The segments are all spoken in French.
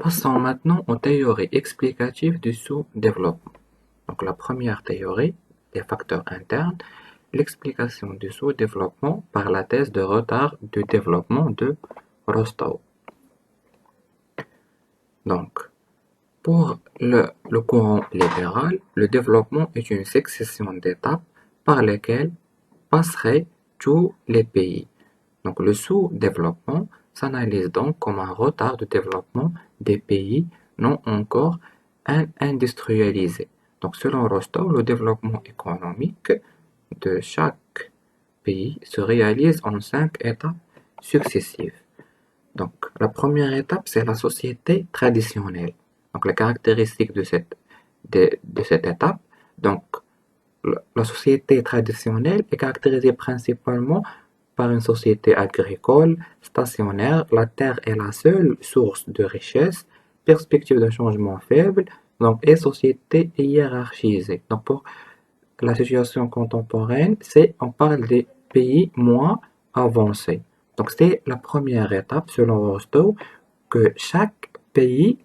Passons maintenant aux théories explicatives du sous-développement. Donc la première théorie, les facteurs internes, l'explication du sous-développement par la thèse de retard du développement de Rostow. Donc, pour le courant libéral, le développement est une succession d'étapes par lesquelles passeraient tous les pays. Donc le sous-développement s'analyse donc comme un retard de développement des pays non encore industrialisés. Donc selon Rostow, le développement économique de chaque pays se réalise en 5 étapes successives. Donc la première étape, c'est la société traditionnelle. Donc les caractéristiques de cette étape, donc la société traditionnelle est caractérisée principalement par une société agricole, stationnaire, la terre est la seule source de richesse, perspective de changement faible, donc, et société hiérarchisée. Donc, pour la situation contemporaine, on parle des pays moins avancés. Donc, c'est la première étape, selon Rostow, que chaque pays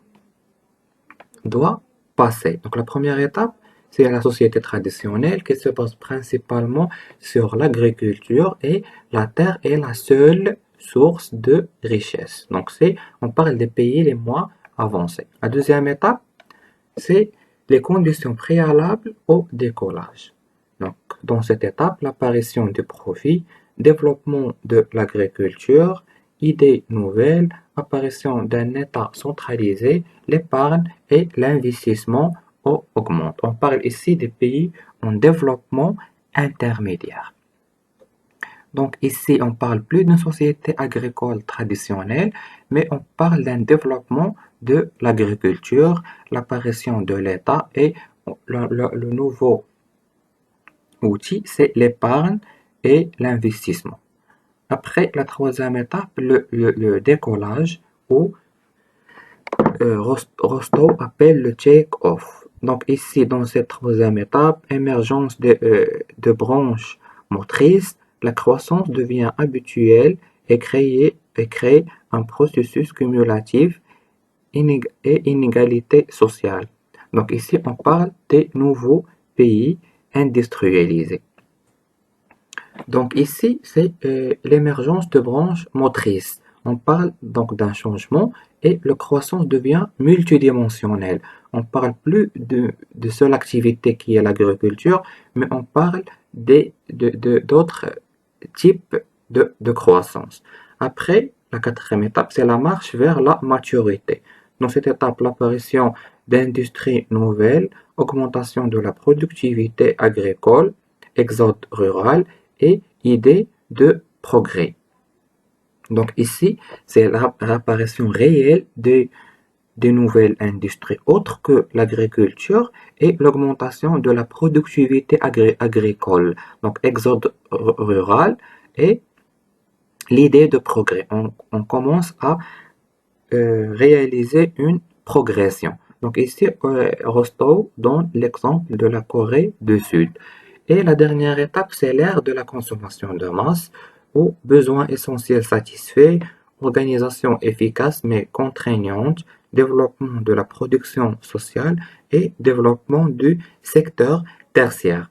doit passer. Donc, la première étape, c'est la société traditionnelle qui se base principalement sur l'agriculture et la terre est la seule source de richesse. Donc, on parle des pays les moins avancés. La deuxième étape, c'est les conditions préalables au décollage. Donc, dans cette étape, l'apparition du profit, développement de l'agriculture, idées nouvelles, apparition d'un État centralisé, l'épargne et l'investissement augmentent. On parle ici des pays en développement intermédiaire. Donc ici, on parle plus d'une société agricole traditionnelle, mais on parle d'un développement de l'agriculture, l'apparition de l'État et le nouveau outil, c'est l'épargne et l'investissement. Après, la troisième étape, le décollage, ou Rostow appelle le take-off. Donc ici, dans cette troisième étape, émergence de branches motrices, la croissance devient habituelle et crée un processus cumulatif et inégalité sociale. Donc ici, on parle des nouveaux pays industrialisés. Donc ici, c'est l'émergence de branches motrices. On parle donc d'un changement et la croissance devient multidimensionnelle. On parle plus de seule activité qui est l'agriculture, mais on parle d'autres types de croissance. Après, la quatrième étape, c'est la marche vers la maturité. Dans cette étape, l'apparition d'industries nouvelles, augmentation de la productivité agricole, exode rural et idée de progrès. Donc ici, c'est l'apparition réelle des nouvelles industries autres que l'agriculture et l'augmentation de la productivité agricole. Donc exode rural et l'idée de progrès. On commence à réaliser une progression. Donc ici, Rostow donne l'exemple de la Corée du Sud. Et la dernière étape, c'est l'ère de la consommation de masse, où besoins essentiels satisfaits, organisation efficace mais contraignante, développement de la production sociale et développement du secteur tertiaire.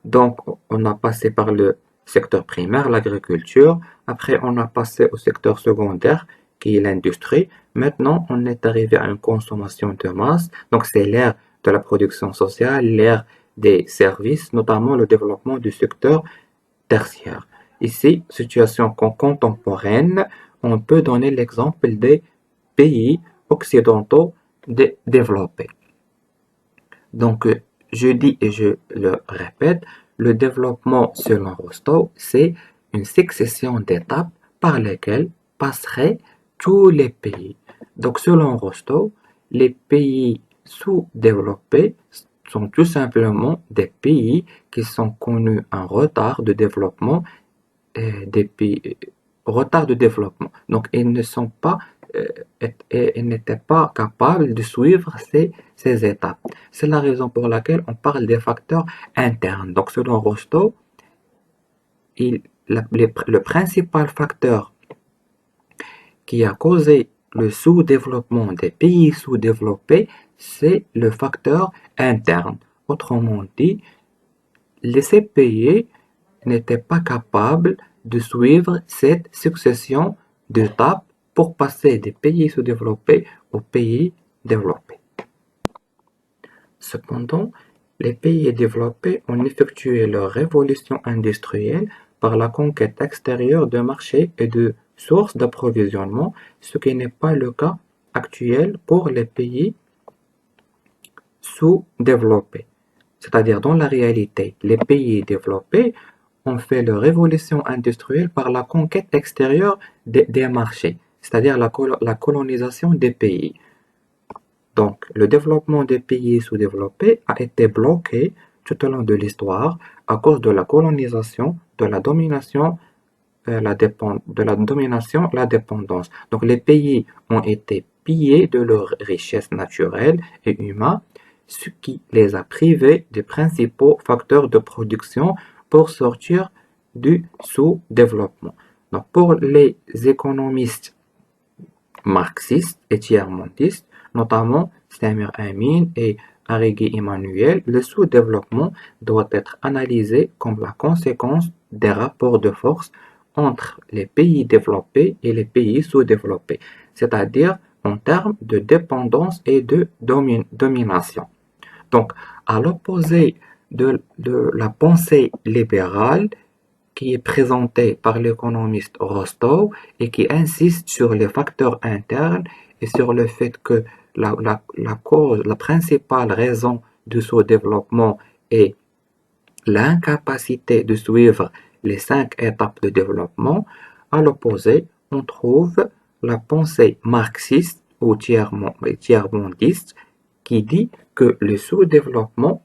Donc, on a passé par le secteur primaire, l'agriculture. Après, on a passé au secteur secondaire, qui est l'industrie. Maintenant, on est arrivé à une consommation de masse. Donc, c'est l'ère de la production sociale, l'ère des services, notamment le développement du secteur tertiaire. Ici, situation contemporaine, on peut donner l'exemple des pays occidentaux développés. Donc, je dis et je le répète, le développement selon Rostow, c'est une succession d'étapes par lesquelles passeraient tous les pays. Donc, selon Rostow, les pays sous-développés sont tout simplement des pays qui sont connus un retard de développement, des pays, retard de développement. Donc, ils ne sont pas n'étaient pas capables de suivre ces étapes. C'est la raison pour laquelle on parle des facteurs internes. Donc, selon Rostow, le principal facteur qui a causé le sous-développement des pays sous-développés, c'est le facteur interne. Autrement dit, ces pays n'étaient pas capables de suivre cette succession d'étapes pour passer des pays sous-développés aux pays développés. Cependant, les pays développés ont effectué leur révolution industrielle par la conquête extérieure de marchés et de sources d'approvisionnement, ce qui n'est pas le cas actuel pour les pays sous-développés. C'est-à-dire, dans la réalité, les pays développés ont fait leur révolution industrielle par la conquête extérieure des marchés, c'est-à-dire la colonisation des pays. Donc, le développement des pays sous-développés a été bloqué tout au long de l'histoire à cause de la colonisation, de la domination, la dépendance. Donc, les pays ont été pillés de leurs richesses naturelles et humaines, ce qui les a privés des principaux facteurs de production pour sortir du sous-développement. Donc, pour les économistes marxistes et tiers-mondistes, notamment Samir Amin et Arrighi Emmanuel, le sous-développement doit être analysé comme la conséquence des rapports de force entre les pays développés et les pays sous-développés, c'est-à-dire en termes de dépendance et de domination. Donc, à l'opposé de la pensée libérale qui est présentée par l'économiste Rostow et qui insiste sur les facteurs internes et sur le fait que la principale raison du sous-développement est l'incapacité de suivre les 5 étapes de développement, à l'opposé, on trouve la pensée marxiste ou tiers-mondiste qui dit que le sous-développement,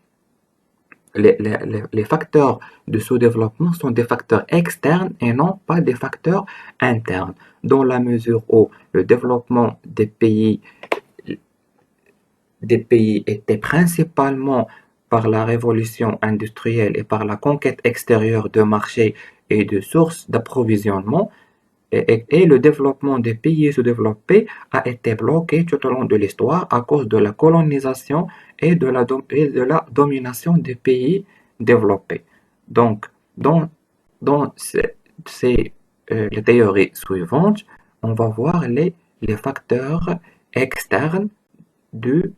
les facteurs de sous-développement sont des facteurs externes et non pas des facteurs internes, dans la mesure où le développement des pays était principalement par la révolution industrielle et par la conquête extérieure de marchés et de sources d'approvisionnement, et le développement des pays sous-développés a été bloqué tout au long de l'histoire à cause de la colonisation et de la domination des pays développés. Donc, dans les théories suivantes, on va voir les facteurs externes du,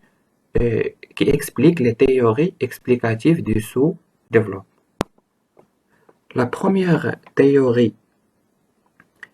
qui expliquent les théories explicatives du sous-développement. La première théorie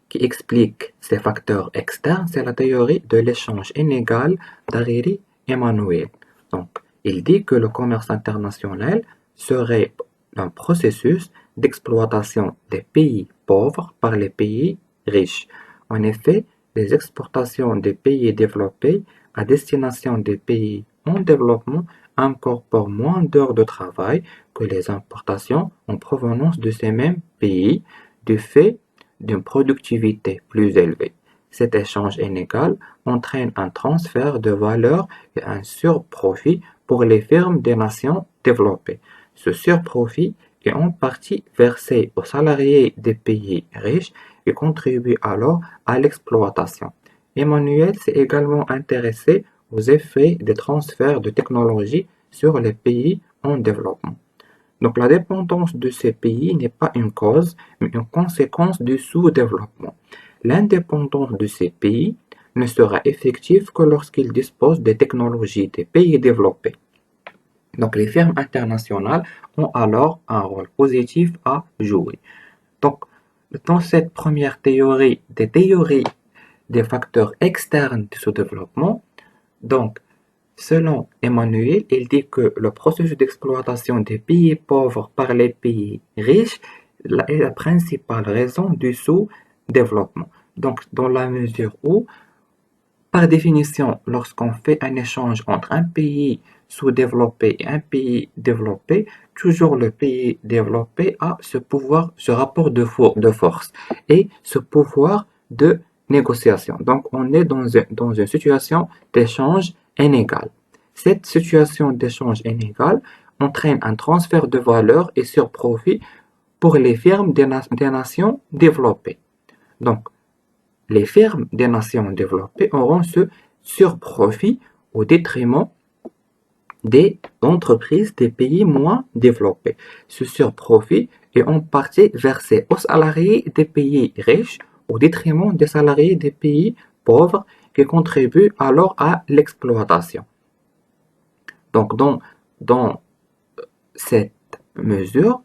qui explique ces facteurs externes, c'est la théorie de l'échange inégal d'Hariri Emmanuel. Donc, il dit que le commerce international serait un processus d'exploitation des pays pauvres par les pays riches. En effet, les exportations des pays développés à destination des pays en développement incorporent moins d'heures de travail que les importations en provenance de ces mêmes pays, du fait d'une productivité plus élevée. Cet échange inégal entraîne un transfert de valeur et un surprofit pour les firmes des nations développées. Ce surprofit est en partie versé aux salariés des pays riches et contribue alors à l'exploitation. Emmanuel s'est également intéressé aux effets des transferts de technologie sur les pays en développement. Donc la dépendance de ces pays n'est pas une cause, mais une conséquence du sous-développement. L'indépendance de ces pays ne sera effective que lorsqu'ils disposent des technologies des pays développés. Donc les firmes internationales ont alors un rôle positif à jouer. Donc dans cette première théorie, des théories des facteurs externes du sous-développement, donc selon Emmanuel, il dit que le processus d'exploitation des pays pauvres par les pays riches est la principale raison du sous-développement. Donc, dans la mesure où, par définition, lorsqu'on fait un échange entre un pays sous-développé et un pays développé, toujours le pays développé a ce pouvoir, ce rapport de force et ce pouvoir de négociation. Donc, on est dans une situation d'échange inégal. Cette situation d'échange inégal entraîne un transfert de valeur et sur profit pour les firmes des nations développées. Donc, les firmes des nations développées auront ce surprofit au détriment des entreprises des pays moins développés. Ce surprofit est en partie versé aux salariés des pays riches au détriment des salariés des pays pauvres qui contribuent alors à l'exploitation. Donc, dans cette mesure,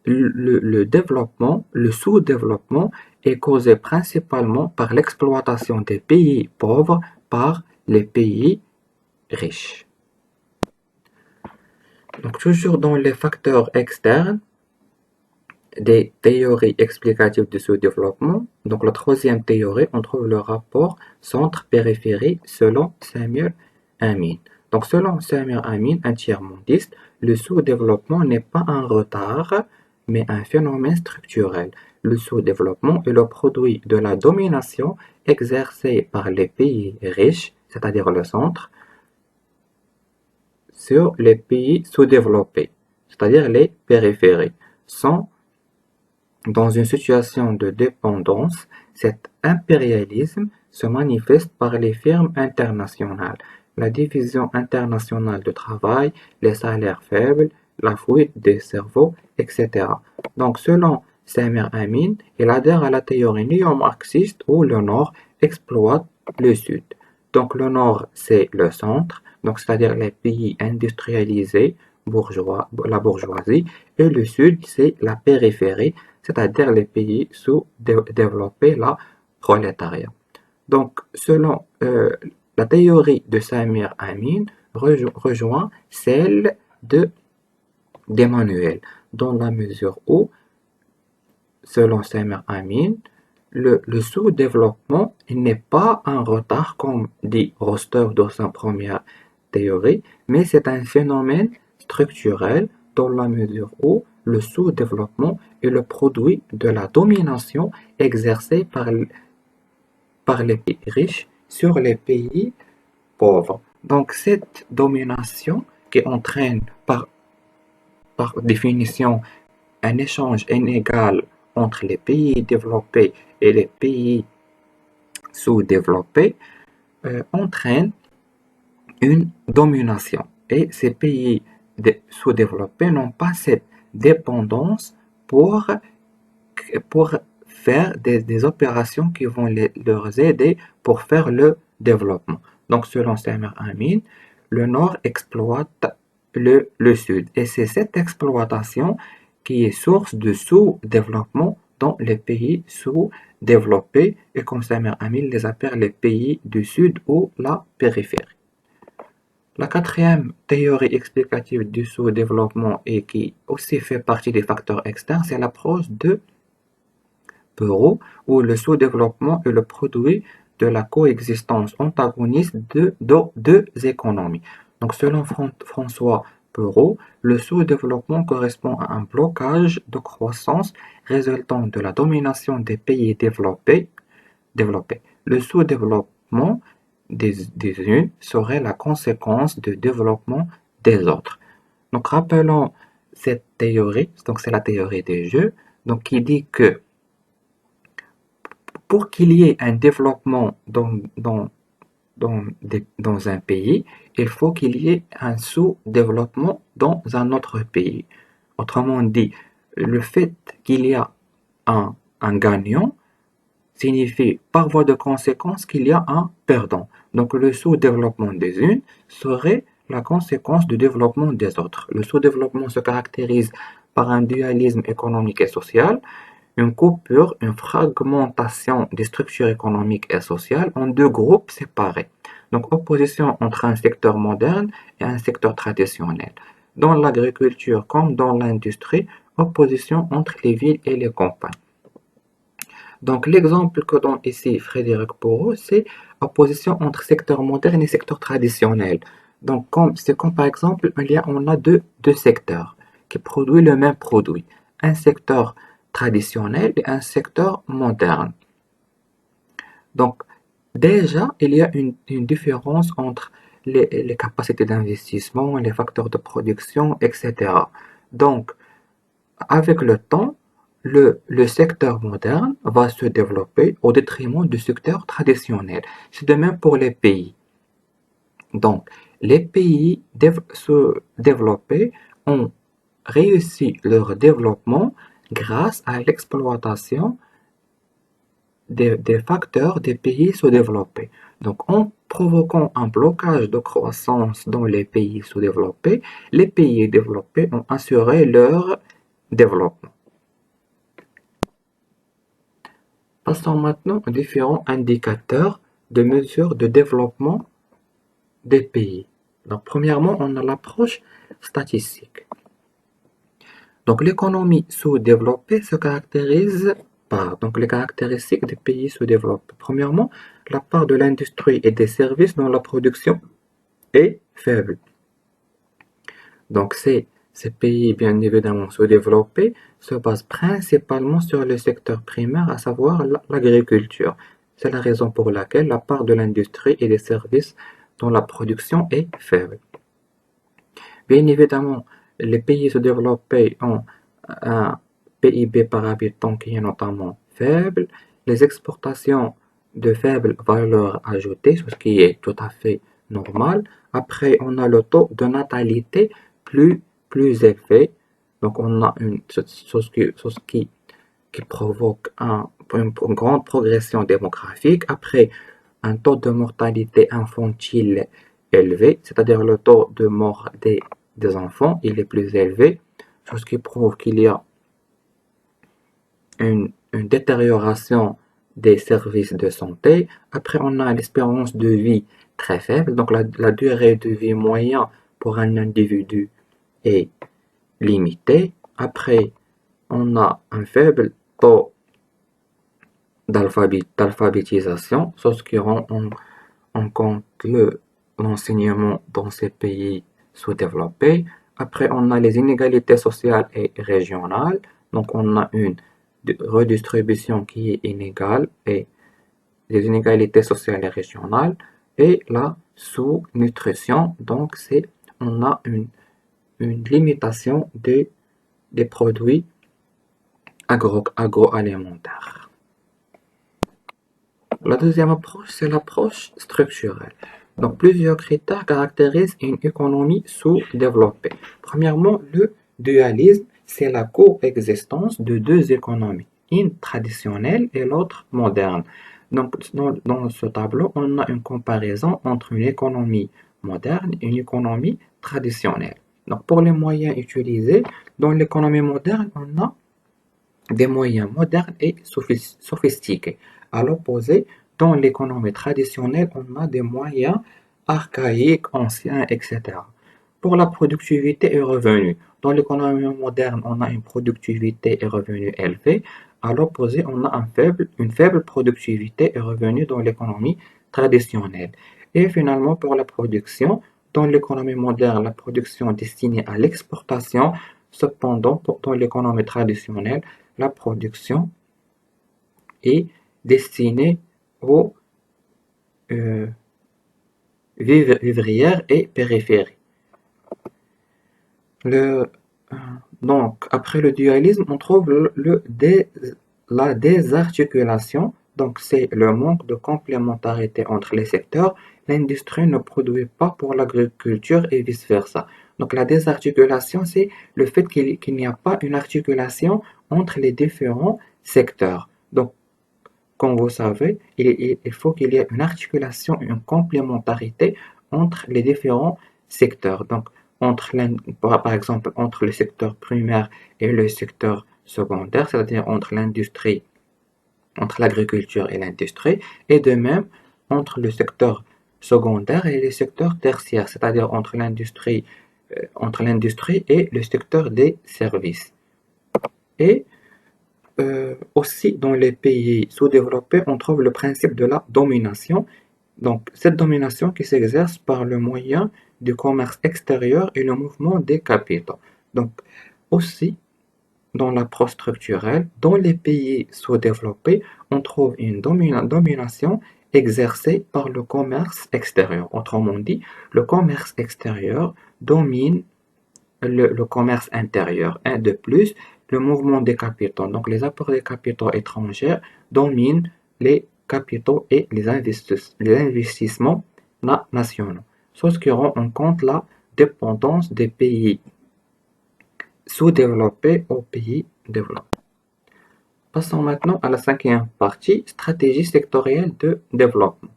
le développement, le sous-développement est causé principalement par l'exploitation des pays pauvres par les pays riches. Donc, toujours dans les facteurs externes, des théories explicatives du sous-développement. Donc, la troisième théorie, on trouve le rapport centre-périphérie selon Samir Amin. Donc, selon Samir Amin, un tiers-mondiste, le sous-développement n'est pas un retard, mais un phénomène structurel. Le sous-développement est le produit de la domination exercée par les pays riches, c'est-à-dire le centre, sur les pays sous-développés, c'est-à-dire les périphéries. Sans Dans une situation de dépendance, cet impérialisme se manifeste par les firmes internationales, la division internationale du travail, les salaires faibles, la fuite des cerveaux, etc. Donc, selon Samir Amin, il adhère à la théorie néo-marxiste où le Nord exploite le Sud. Donc, le Nord, c'est le centre, donc c'est-à-dire les pays industrialisés, la bourgeoisie, et le Sud, c'est la périphérie, c'est-à-dire les pays sous-développés, la prolétariat. Donc, selon la théorie de Samir Amin, rejoint celle d'Emmanuel, dans la mesure où, selon Samir Amin, le sous-développement n'est pas un retard, comme dit Rostov dans sa première théorie, mais c'est un phénomène structurel dans la mesure où le sous-développement est le produit de la domination exercée par les pays riches sur les pays pauvres. Donc cette domination qui entraîne par définition un échange inégal entre les pays développés et les pays sous-développés entraîne une domination. Et ces pays sous-développés n'ont pas cette dépendance pour, pour faire des opérations qui vont leur aider pour faire le développement. Donc, selon Samir Amin, le Nord exploite le Sud. Et c'est cette exploitation qui est source de sous-développement dans les pays sous-développés. Et comme Samir Amin les appelle les pays du Sud ou la périphérie. La quatrième théorie explicative du sous-développement et qui aussi fait partie des facteurs externes, c'est l'approche de Perrault, où le sous-développement est le produit de la coexistence antagoniste de deux économies. Donc, selon François Perrault, le sous-développement correspond à un blocage de croissance résultant de la domination des pays développés. Le sous-développement des unes serait la conséquence du développement des autres. Donc, rappelons cette théorie, donc c'est la théorie des jeux, donc qui dit que pour qu'il y ait un développement dans un pays, il faut qu'il y ait un sous-développement dans un autre pays. Autrement dit, le fait qu'il y a un gagnant signifie par voie de conséquence qu'il y a un perdant. Donc le sous-développement des unes serait la conséquence du développement des autres. Le sous-développement se caractérise par un dualisme économique et social, une coupure, une fragmentation des structures économiques et sociales en deux groupes séparés. Donc opposition entre un secteur moderne et un secteur traditionnel. Dans l'agriculture comme dans l'industrie, opposition entre les villes et les campagnes. Donc l'exemple que donne ici Frédéric Porot, c'est opposition entre secteur moderne et secteur traditionnel. Donc c'est comme par exemple, on a deux secteurs qui produisent le même produit. Un secteur traditionnel et un secteur moderne. Donc déjà, il y a une différence entre les capacités d'investissement, les facteurs de production, etc. Donc, avec le temps, le secteur moderne va se développer au détriment du secteur traditionnel. C'est de même pour les pays. Donc, les pays se développés ont réussi leur développement grâce à l'exploitation des facteurs des pays sous-développés. Donc, en provoquant un blocage de croissance dans les pays sous-développés, les pays développés ont assuré leur développement. Passons maintenant aux différents indicateurs de mesure de développement des pays. Donc, premièrement, on a l'approche statistique. Donc, l'économie sous-développée se caractérise par les caractéristiques des pays sous-développés. Premièrement, la part de l'industrie et des services dans la production est faible. Donc, ces pays, bien évidemment, sous-développés se basent principalement sur le secteur primaire, à savoir l'agriculture. C'est la raison pour laquelle la part de l'industrie et des services dans la production est faible. Bien évidemment, les pays sous-développés ont un PIB par habitant qui est notamment faible, les exportations de faible valeur ajoutée, ce qui est tout à fait normal. Après, on a le taux de natalité plus élevé. Donc, on a une chose qui provoque une grande progression démographique. Après, un taux de mortalité infantile élevé, c'est-à-dire le taux de mort des enfants, il est plus élevé, chose qui prouve qu'il y a une détérioration des services de santé. Après, on a l'espérance de vie très faible, donc la durée de vie moyenne pour un individu est limitée. Après, on a un faible taux d'alphabétisation, ce qui rend en compte l'enseignement dans ces pays sous-développés. Après, on a les inégalités sociales et régionales. Donc, on a une redistribution qui est inégale et les inégalités sociales et régionales. Et la sous-nutrition, donc on a une limitation des produits agroalimentaires. La deuxième approche, c'est l'approche structurelle. Donc, plusieurs critères caractérisent une économie sous-développée. Premièrement, le dualisme, c'est la coexistence de deux économies, une traditionnelle et l'autre moderne. Donc, dans ce tableau, on a une comparaison entre une économie moderne et une économie traditionnelle. Donc, pour les moyens utilisés, dans l'économie moderne, on a des moyens modernes et sophistiqués. À l'opposé, dans l'économie traditionnelle, on a des moyens archaïques, anciens, etc. Pour la productivité et revenus, dans l'économie moderne, on a une productivité et revenus élevés. À l'opposé, on a une faible productivité et revenus dans l'économie traditionnelle. Et finalement, pour la production, dans l'économie moderne, la production est destinée à l'exportation. Cependant, dans l'économie traditionnelle, la production est destinée aux vivrières et périphéries. Donc, après le dualisme, on trouve la désarticulation. Donc, c'est le manque de complémentarité entre les secteurs. L'industrie ne produit pas pour l'agriculture et vice-versa. Donc, la désarticulation, c'est le fait qu'il n'y a pas une articulation entre les différents secteurs. Donc, comme vous savez, il faut qu'il y ait une articulation, une complémentarité entre les différents secteurs. Donc, par exemple, entre le secteur primaire et le secteur secondaire, c'est-à-dire entre l'industrie, entre l'agriculture et l'industrie, et de même entre le secteur secondaire et le secteur tertiaire, c'est-à-dire entre l'industrie et le secteur des services. Et aussi, dans les pays sous-développés, on trouve le principe de la domination. Donc, cette domination qui s'exerce par le moyen du commerce extérieur et le mouvement des capitaux. Donc, aussi, dans l'approche structurelle, dans les pays sous-développés, on trouve une domination exercée par le commerce extérieur. Autrement dit, le commerce extérieur domine le commerce intérieur. Et de plus, le mouvement des capitaux. Donc, les apports des capitaux étrangers dominent les capitaux et les investissements nationaux, chose qui rend en compte la dépendance des pays sous-développés aux pays développés. Passons maintenant à la cinquième partie, stratégie sectorielle de développement.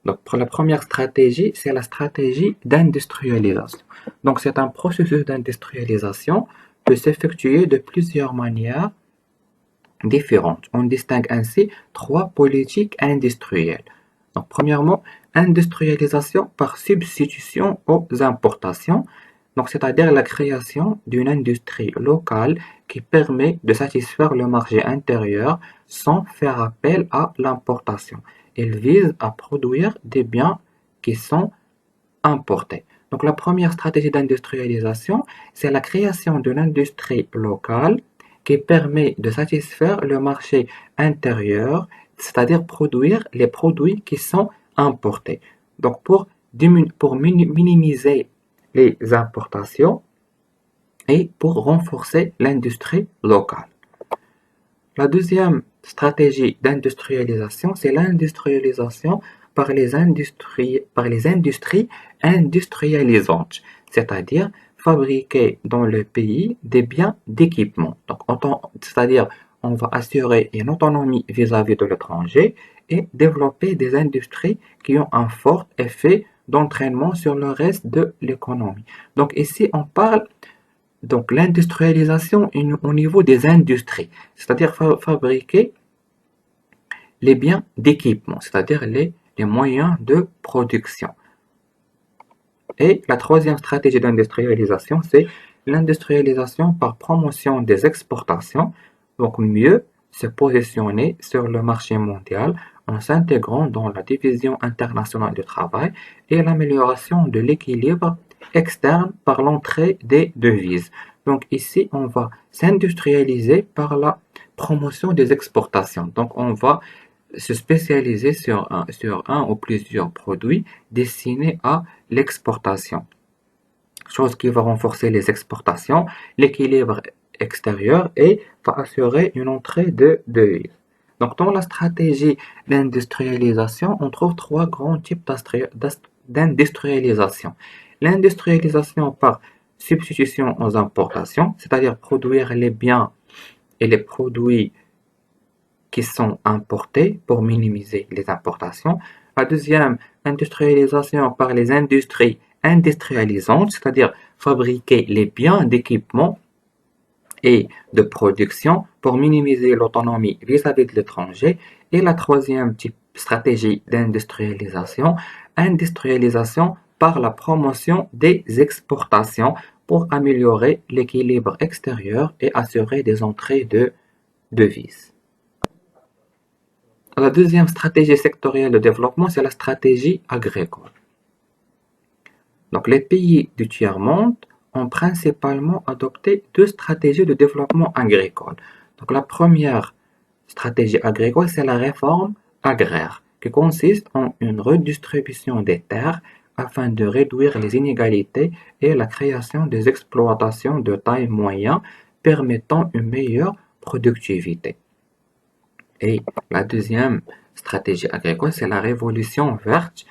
Donc, pour la première stratégie, c'est la stratégie d'industrialisation. Donc, c'est un processus d'industrialisation peut s'effectuer de plusieurs manières différentes. On distingue ainsi trois politiques industrielles. Donc, premièrement, industrialisation par substitution aux importations. Donc, c'est-à-dire la création d'une industrie locale qui permet de satisfaire le marché intérieur sans faire appel à l'importation. Elle vise à produire des biens qui sont importés. Donc, la première stratégie d'industrialisation, c'est la création d'une industrie locale qui permet de satisfaire le marché intérieur, c'est-à-dire produire les produits qui sont importés. Donc, pour minimiser les importations et pour renforcer l'industrie locale. La deuxième stratégie d'industrialisation, c'est l'industrialisation par les industries industrialisantes, c'est-à-dire fabriquer dans le pays des biens d'équipement. Donc, c'est-à-dire on va assurer une autonomie vis-à-vis de l'étranger et développer des industries qui ont un fort effet d'entraînement sur le reste de l'économie. Donc ici, on parle donc l'industrialisation au niveau des industries, c'est-à-dire fabriquer les biens d'équipement, c'est-à-dire les moyens de production. Et la troisième stratégie d'industrialisation, c'est l'industrialisation par promotion des exportations, donc mieux se positionner sur le marché mondial en s'intégrant dans la division internationale du travail et l'amélioration de l'équilibre externe par l'entrée des devises. Donc ici, on va s'industrialiser par la promotion des exportations. Donc on va se spécialiser sur un ou plusieurs produits destinés à l'exportation. Chose qui va renforcer les exportations, l'équilibre extérieur et va assurer une entrée de devises. Donc, dans la stratégie d'industrialisation, on trouve trois grands types d'industrialisation. L'industrialisation par substitution aux importations, c'est-à-dire produire les biens et les produits qui sont importés pour minimiser les importations. La deuxième, industrialisation par les industries industrialisantes, c'est-à-dire fabriquer les biens d'équipement et de production pour minimiser l'autonomie vis-à-vis de l'étranger. Et la troisième type stratégie d'industrialisation, industrialisation par la promotion des exportations pour améliorer l'équilibre extérieur et assurer des entrées de devises. La deuxième stratégie sectorielle de développement, c'est la stratégie agricole. Donc, les pays du tiers-monde ont principalement adopté deux stratégies de développement agricole. Donc, la première stratégie agricole, c'est la réforme agraire, qui consiste en une redistribution des terres afin de réduire les inégalités et la création des exploitations de taille moyenne permettant une meilleure productivité. Et la deuxième stratégie agricole, c'est la révolution verte,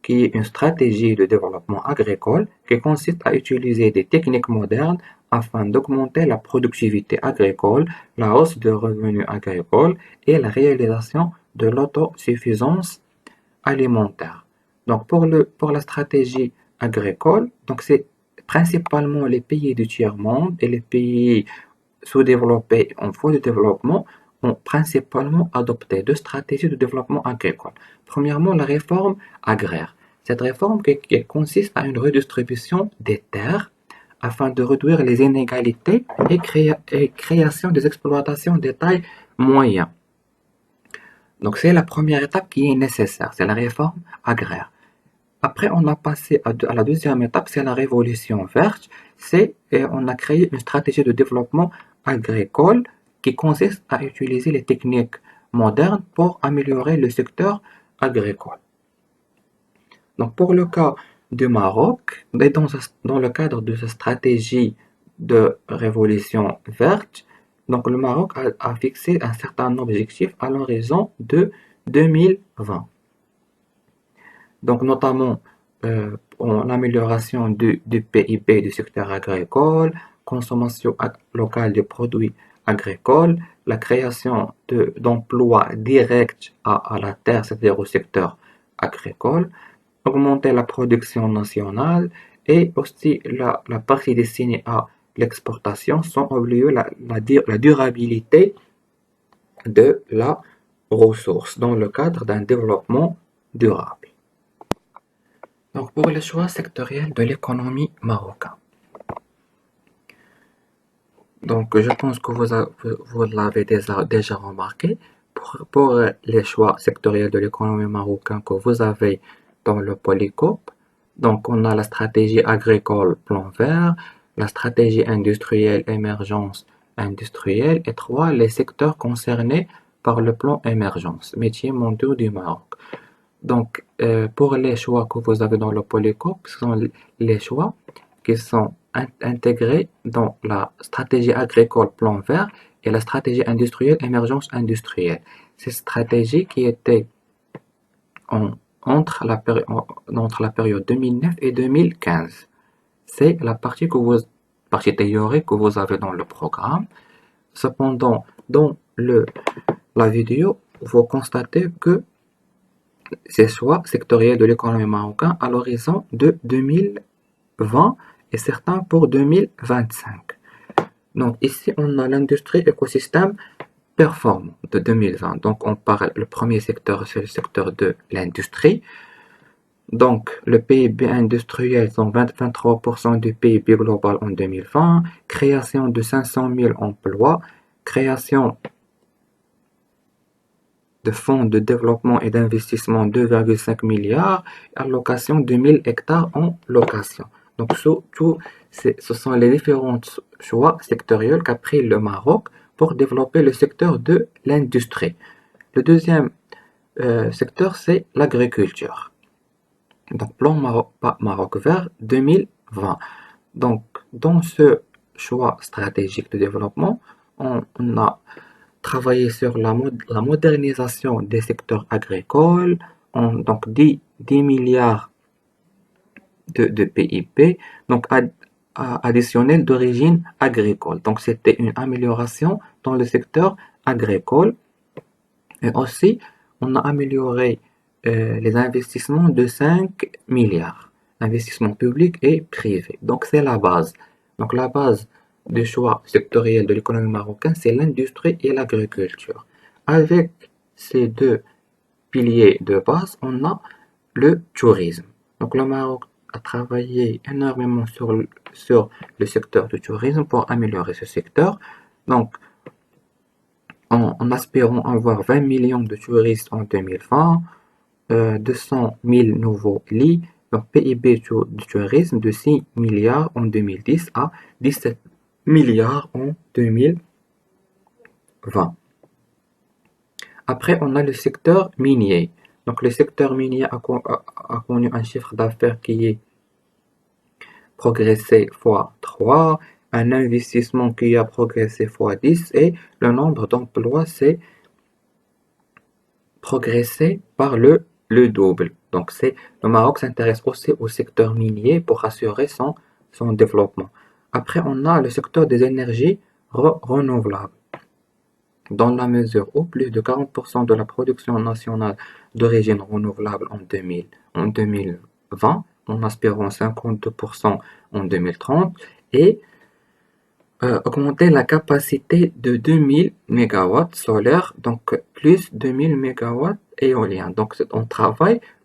qui est une stratégie de développement agricole qui consiste à utiliser des techniques modernes afin d'augmenter la productivité agricole, la hausse de revenus agricoles et la réalisation de l'autosuffisance alimentaire. Donc pour la stratégie agricole, donc c'est principalement les pays du tiers-monde et les pays sous-développés en voie de développement ont principalement adopté deux stratégies de développement agricole. Premièrement, la réforme agraire. Cette réforme qui consiste à une redistribution des terres afin de réduire les inégalités et création des exploitations de taille moyenne. Donc c'est la première étape qui est nécessaire, c'est la réforme agraire. Après, on a passé à la deuxième étape, c'est la révolution verte. On a créé une stratégie de développement agricole qui consiste à utiliser les techniques modernes pour améliorer le secteur agricole. Donc, pour le cas du Maroc, dans le cadre de sa stratégie de révolution verte, donc le Maroc a fixé un certain objectif à l'horizon de 2020. Donc notamment en amélioration du PIB du secteur agricole, consommation locale des produits agricoles, la création d'emplois directs à la terre, c'est-à-dire au secteur agricole, augmenter la production nationale et aussi la partie destinée à l'exportation sans oublier la durabilité de la ressource dans le cadre d'un développement durable. Donc pour les choix sectoriels de l'économie marocaine. Donc je pense que vous l'avez déjà remarqué. Pour les choix sectoriels de l'économie marocaine que vous avez dans le Polycope, donc on a la stratégie agricole plan vert, la stratégie industrielle émergence industrielle et trois, les secteurs concernés par le plan émergence, métiers mondiaux du Maroc. Donc, pour les choix que vous avez dans le Polycope, ce sont les choix qui sont intégrés dans la stratégie agricole plan vert et la stratégie industrielle émergence industrielle. Ces stratégies qui étaient en- entre entre la période 2009 et 2015. C'est la partie théorique que vous avez dans le programme. Cependant, dans la vidéo, vous constatez que ces choix sectoriels de l'économie marocaine à l'horizon de 2020 et certains pour 2025. Donc ici, on a l'industrie écosystème performant de 2020. Donc on parle, le premier secteur, c'est le secteur de l'industrie. Donc le PIB industriel, sont 23% du PIB global en 2020, création de 500 000 emplois, création de fonds de développement et d'investissement 2,5 milliards, allocation de 1000 hectares en location. Donc, ce sont les différents choix sectoriels qu'a pris le Maroc pour développer le secteur de l'industrie. Le deuxième secteur, c'est l'agriculture. Donc, plan Maroc vert 2020. Donc, dans ce choix stratégique de développement, on a travailler sur la modernisation des secteurs agricoles, donc 10 milliards de PIB, donc additionnel d'origine agricole. Donc c'était une amélioration dans le secteur agricole. Et aussi, on a amélioré les investissements de 5 milliards, investissements publics et privés. Donc c'est la base. Donc la base des choix sectoriels de l'économie marocaine, c'est l'industrie et l'agriculture. Avec ces deux piliers de base, on a le tourisme. Donc le Maroc a travaillé énormément sur le secteur du tourisme pour améliorer ce secteur. Donc en espérant avoir 20 millions de touristes en 2020, 200 000 nouveaux lits, donc PIB du tourisme de 6 milliards en 2010 à 17 milliards en 2020. Après, on a le secteur minier. Donc, le secteur minier a connu un chiffre d'affaires qui est progressé fois 3, un investissement qui a progressé fois 10 et le nombre d'emplois s'est progressé par le double. Donc, le Maroc s'intéresse aussi au secteur minier pour assurer son développement. Après, on a le secteur des énergies renouvelables. Dans la mesure où plus de 40% de la production nationale d'origine renouvelable en 2020, en aspirant 52% en 2030, et augmenter la capacité de 2000 MW solaire, donc plus 2000 MW éolien. Donc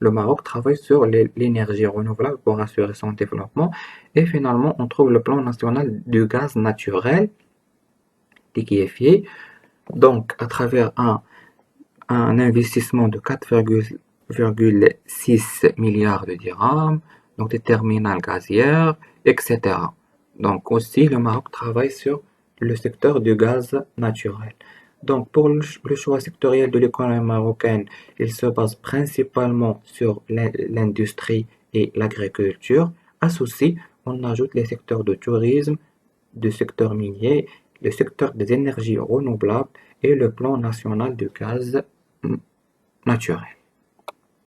le Maroc travaille sur l'énergie renouvelable pour assurer son développement. Et finalement, on trouve le plan national du gaz naturel liquéfié. Donc, à travers un investissement de 4,6 milliards de dirhams, donc des terminales gazières, etc. Donc aussi, le Maroc travaille sur le secteur du gaz naturel. Donc pour le choix sectoriel de l'économie marocaine, il se base principalement sur l'industrie et l'agriculture. À ceci, on ajoute les secteurs de tourisme, du secteur minier, le secteur des énergies renouvelables et le plan national du gaz naturel.